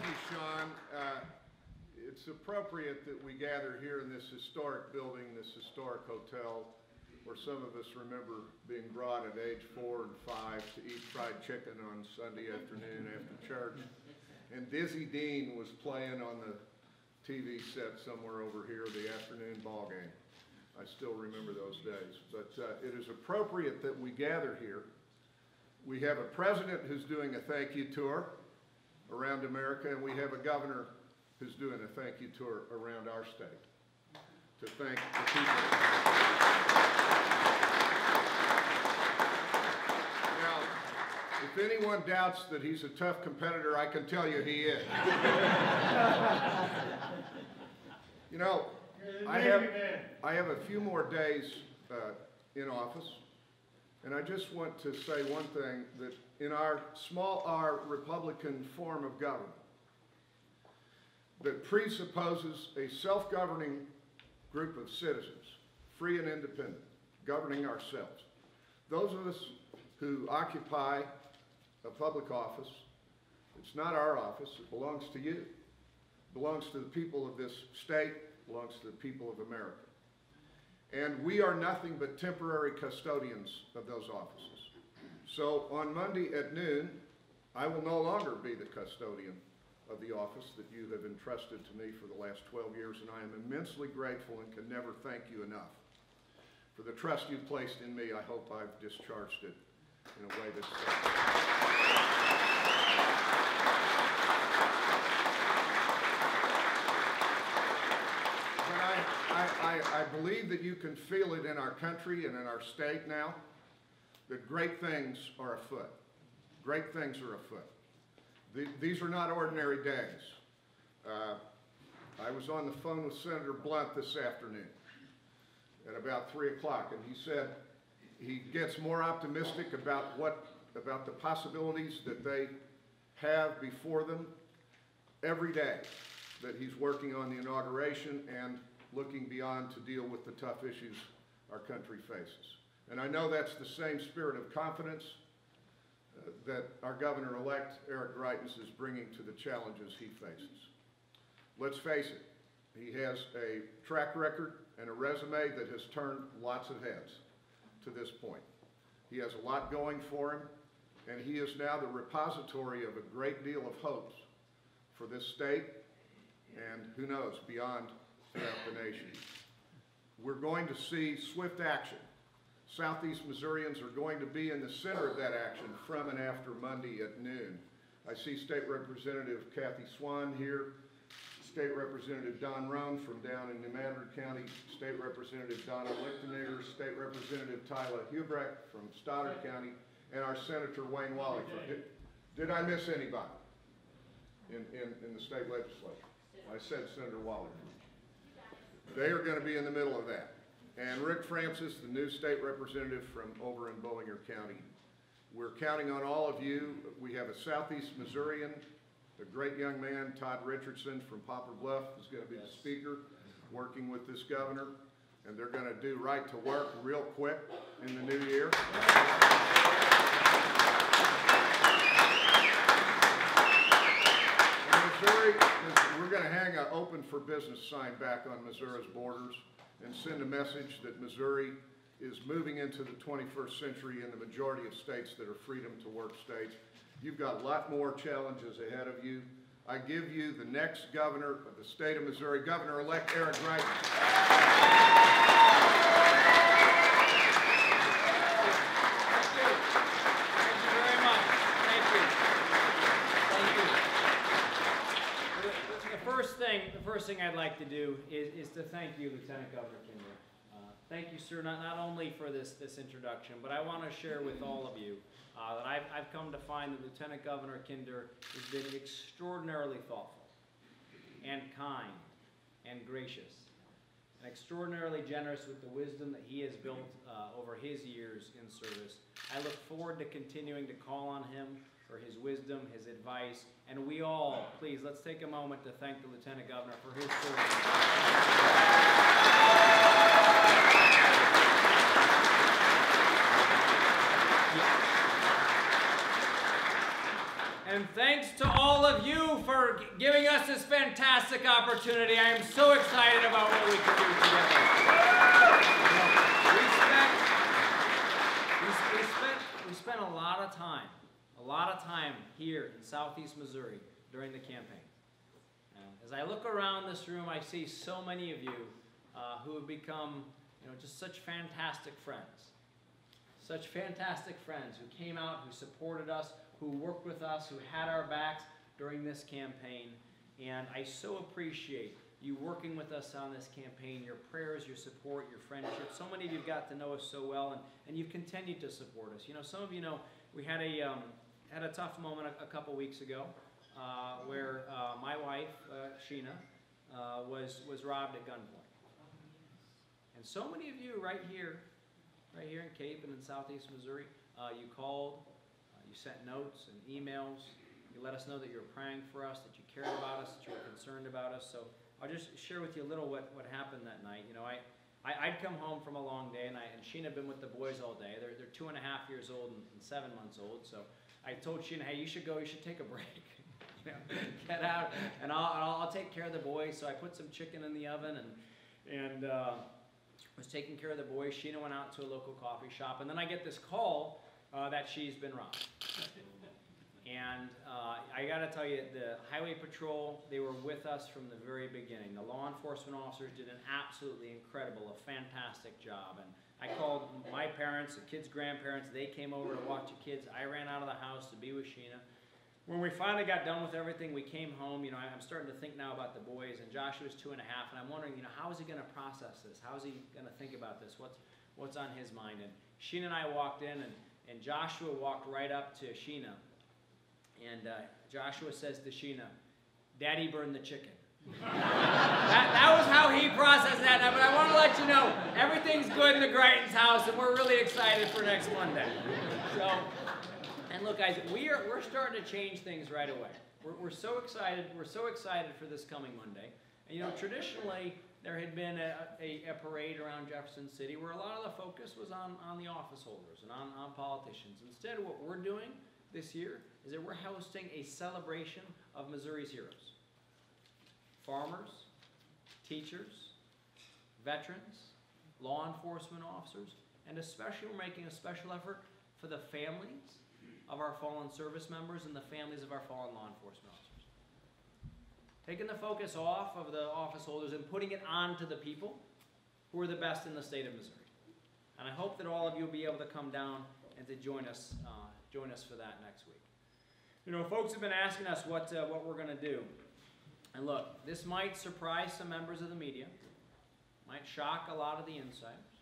you, Sean. It's appropriate that we gather here in this historic building, this historic hotel, where some of us remember being brought at age 4 and 5 to eat fried chicken on Sunday afternoon after church. And Dizzy Dean was playing on the TV set somewhere over here, the afternoon ball game. I still remember those days. But it is appropriate that we gather here. We have a president who's doing a thank you tour around America, and we have a governor who's doing a thank you tour around our state to thank the people. Now, if anyone doubts that he's a tough competitor, I can tell you he is. You know, I have a few more days in office, and I just want to say one thing, that in our small r Republican form of government that presupposes a self-governing group of citizens, free and independent, governing ourselves. Those of us who occupy a public office, it's not our office, it belongs to you. It belongs to the people of this state, it belongs to the people of America. And we are nothing but temporary custodians of those offices. So on Monday at noon, I will no longer be the custodian of the office that you have entrusted to me for the last 12 years, and I am immensely grateful and can never thank you enough for the trust you've placed in me. I hope I've discharged it in a way that's I believe that you can feel it in our country and in our state now, that great things are afoot. Great things are afoot. These are not ordinary days. I was on the phone with Senator Blunt this afternoon at about 3 o'clock, and he said he gets more optimistic about the possibilities that they have before them every day that he's working on the inauguration and looking beyond to deal with the tough issues our country faces. And I know that's the same spirit of confidence that our governor-elect, Eric Greitens, is bringing to the challenges he faces. Let's face it, he has a track record and a resume that has turned lots of heads to this point. He has a lot going for him, and he is now the repository of a great deal of hopes for this state and, who knows, beyond throughout the nation. We're going to see swift action. Southeast Missourians are going to be in the center of that action from and after Monday at noon. I see State Representative Kathy Swan here, State Representative Don Roan from down in New Madrid County, State Representative Donna Lichtenegger, State Representative Tyler Hubrecht from Stoddard County, and our Senator Wayne Wally. Did I miss anybody in the state legislature? I said Senator Wally. They are going to be in the middle of that. And Rick Francis, the new state representative from over in Bowinger County. We're counting on all of you. We have a Southeast Missourian, a great young man, Todd Richardson from Poplar Bluff, is going to be the speaker, working with this governor. And they're going to do right to work real quick in the new year. Missouri, we're going to hang an open for business sign back on Missouri's borders and send a message that Missouri is moving into the 21st century in the majority of states that are freedom to work states. You've got a lot more challenges ahead of you. I give you the next governor of the state of Missouri, Governor-elect Eric Greitens. The first thing I'd like to do is to thank you, Lieutenant Governor Kinder. Thank you, sir, not only for this introduction, but I want to share with all of you that I've come to find that Lieutenant Governor Kinder has been extraordinarily thoughtful and kind and gracious and extraordinarily generous with the wisdom that he has built over his years in service. I look forward to continuing to call on him for his wisdom, his advice, and we all, please, let's take a moment to thank the Lieutenant Governor for his service. And And thanks to all of you for giving us this fantastic opportunity. I am so excited about what we can do together. We spent a lot of time here in Southeast Missouri during the campaign. As I look around this room, I see so many of you who have become, just such fantastic friends. Such fantastic friends who came out, who supported us, who worked with us, who had our backs during this campaign. And I so appreciate you working with us on this campaign, your prayers, your support, your friendship. So many of you have got to know us so well, and you've continued to support us. Some of you know we had a tough moment a couple weeks ago where my wife, Sheena, was robbed at gunpoint. And so many of you right here in Cape and in Southeast Missouri, you called, you sent notes and emails, you let us know that you were praying for us, that you cared about us, that you were concerned about us. So I'll just share with you a little what happened that night. I'd come home from a long day, and Sheena had been with the boys all day. They're 2.5 years old and 7 months old. So I told Sheena, hey, you should take a break. Get out, and I'll take care of the boys. So I put some chicken in the oven and was taking care of the boys. Sheena went out to a local coffee shop, and then I get this call that she's been robbed. And I got to tell you, the Highway Patrol, they were with us from the very beginning. The law enforcement officers did an absolutely incredible, a fantastic job. And I called my parents, the kids' grandparents. They came over to watch the kids. I ran out of the house to be with Sheena. When we finally got done with everything, we came home. I'm starting to think now about the boys, and Joshua's 2.5, and I'm wondering, how is he going to process this? How is he going to think about this? What's on his mind? And Sheena and I walked in, and Joshua walked right up to Sheena, and Joshua says to Sheena, "Daddy burned the chicken." that was how he processed that. But I want to let you know, everything's good in the Greitens house, and we're really excited for next Monday. And look, guys, we're starting to change things right away. We're so excited. We're so excited for this coming Monday. And traditionally there had been a parade around Jefferson City where a lot of the focus was on the office holders and on politicians. Instead, what we're doing this year is that we're hosting a celebration of Missouri's heroes: farmers, teachers, veterans, law enforcement officers, and especially we're making a special effort for the families of our fallen service members and the families of our fallen law enforcement officers. Taking the focus off of the office holders and putting it onto the people who are the best in the state of Missouri. And I hope that all of you will be able to come down and to join us for that next week. Folks have been asking us what we're going to do. And look, this might surprise some members of the media, might shock a lot of the insiders,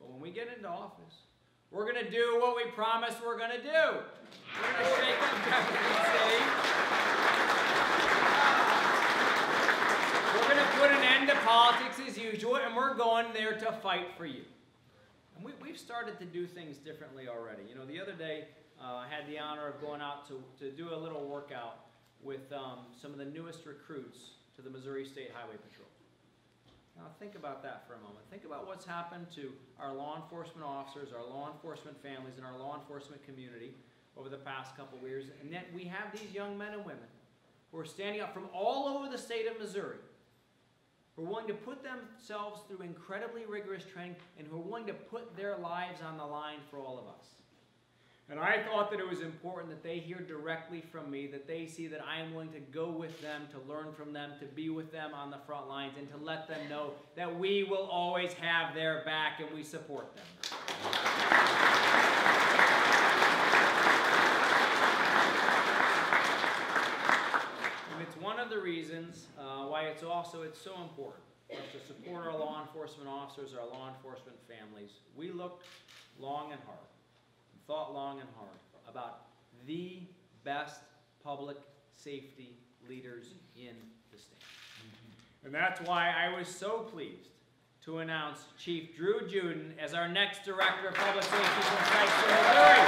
but when we get into office, we're going to do what we promised we're going to do. We're going to shake up Jefferson City. We're going to put an end to politics as usual, and we're going there to fight for you. And we've started to do things differently already. The other day, I had the honor of going out to do a little workout with some of the newest recruits to the Missouri State Highway Patrol. Now think about that for a moment. Think about what's happened to our law enforcement officers, our law enforcement families, and our law enforcement community over the past couple of years. And yet we have these young men and women who are standing up from all over the state of Missouri, who are willing to put themselves through incredibly rigorous training, and who are willing to put their lives on the line for all of us. And I thought that it was important that they hear directly from me, that they see that I am willing to go with them, to learn from them, to be with them on the front lines, and to let them know that we will always have their back and we support them. And it's one of the reasons why it's so important for us to support our law enforcement officers, our law enforcement families. We looked long and hard, thought long and hard about the best public safety leaders in the state. And that's why I was so pleased to announce Chief Drew Juden as our next Director of Public Safety from Sykesville, Missouri.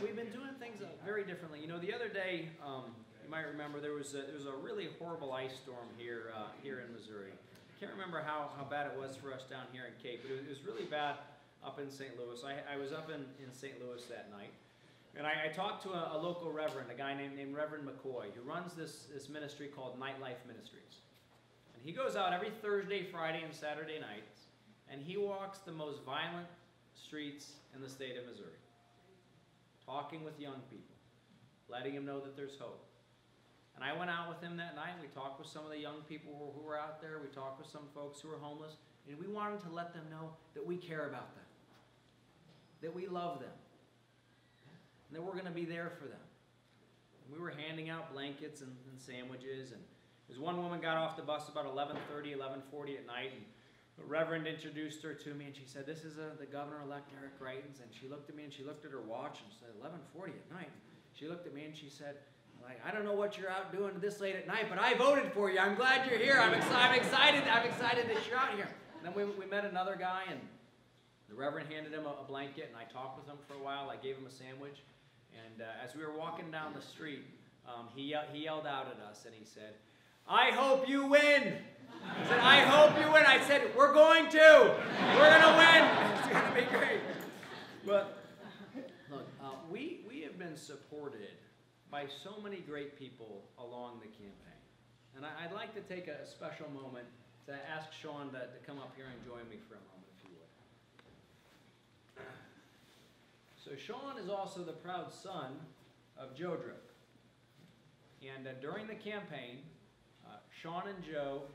We've been doing things very differently. The other day, you might remember there was a really horrible ice storm here in Missouri. can't remember how bad it was for us down here in Cape, but it was really bad up in St. Louis. I was up in St. Louis that night, and I talked to a local reverend, a guy named Reverend McCoy, who runs this ministry called Nightlife Ministries. And he goes out every Thursday, Friday, and Saturday nights, and he walks the most violent streets in the state of Missouri, talking with young people, letting them know that there's hope. And I went out with him that night. We talked with some of the young people who were out there. We talked with some folks who were homeless. And we wanted to let them know that we care about them, that we love them, and that we're going to be there for them. And we were handing out blankets and sandwiches. And as one woman got off the bus about 11:30, 11:40 at night, and the Reverend introduced her to me, and she said, "This is the Governor-elect Eric Greitens." And she looked at me, and she looked at her watch, and said, 11:40 at night. She looked at me, and she said, "I don't know what you're out doing this late at night, but I voted for you. I'm glad you're here. I'm excited that you're out here." And then we met another guy, and the Reverend handed him a blanket, and I talked with him for a while. I gave him a sandwich. And as we were walking down the street, he yelled out at us, and he said, "I hope you win." He said, "I hope you win." I said, "We're going to. We're going to win. It's going to be great." But look, we have been supported by so many great people along the campaign. And I'd like to take a special moment to ask Sean to come up here and join me for a moment, if you would. So Sean is also the proud son of Joe Drip. And during the campaign, Sean and Joe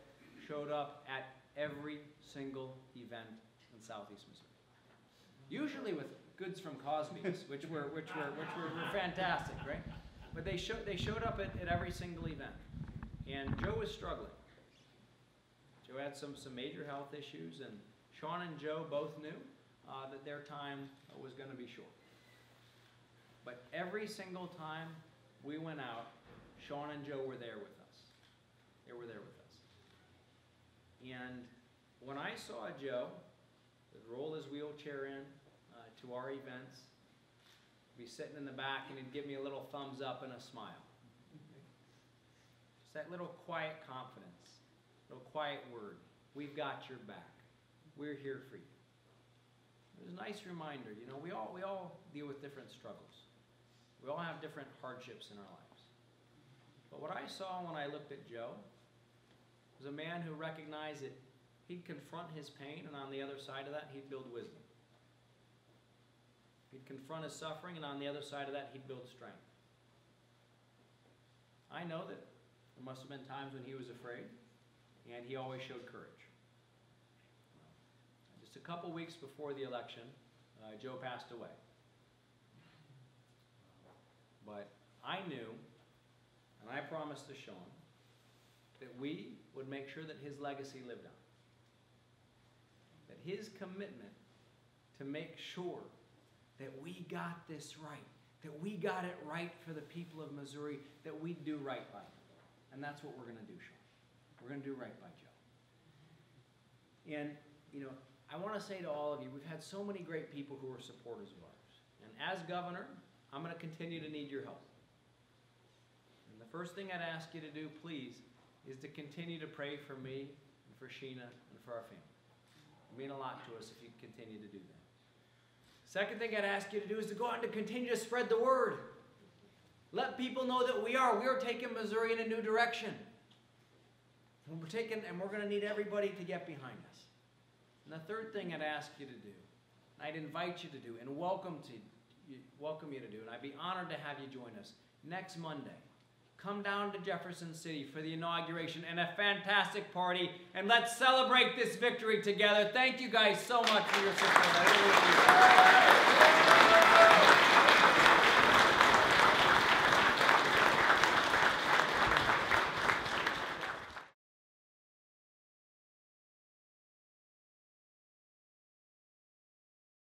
showed up at every single event in Southeast Missouri. Usually with goods from Cosby's, which were fantastic, right? But they showed up at every single event. And Joe was struggling. Joe had some major health issues, and Sean and Joe both knew that their time was going to be short. But every single time we went out, Sean and Joe were there with us. They were there with us. And when I saw Joe roll his wheelchair in to our events, be sitting in the back, and he'd give me a little thumbs up and a smile. Just that little quiet confidence, little quiet word. We've got your back. We're here for you. It was a nice reminder. You know, we all deal with different struggles. We all have different hardships in our lives. But what I saw when I looked at Joe was a man who recognized that he'd confront his pain, and on the other side of that, he'd build wisdom. He'd confront his suffering, and on the other side of that, he'd build strength. I know that there must have been times when he was afraid, and he always showed courage. Just a couple weeks before the election, Joe passed away. But I knew, and I promised to Sean, that we would make sure that his legacy lived on. That his commitment to make sure that we got this right, that we got it right for the people of Missouri, that we do right by them. And that's what we're going to do, Sean. We're going to do right by Joe. And, you know, I want to say to all of you, we've had so many great people who are supporters of ours. And as governor, I'm going to continue to need your help. And the first thing I'd ask you to do, please, is to continue to pray for me and for Sheena and for our family. It would mean a lot to us if you continue to do that. Second thing I'd ask you to do is to go out and to continue to spread the word. Let people know that we are taking Missouri in a new direction. And we're going to need everybody to get behind us. And the third thing I'd ask you to do, and I'd invite you to do, and welcome you to do, and I'd be honored to have you join us next Monday. Come down to Jefferson City for the inauguration and a fantastic party, and let's celebrate this victory together. Thank you guys so much for your support. I really appreciate it.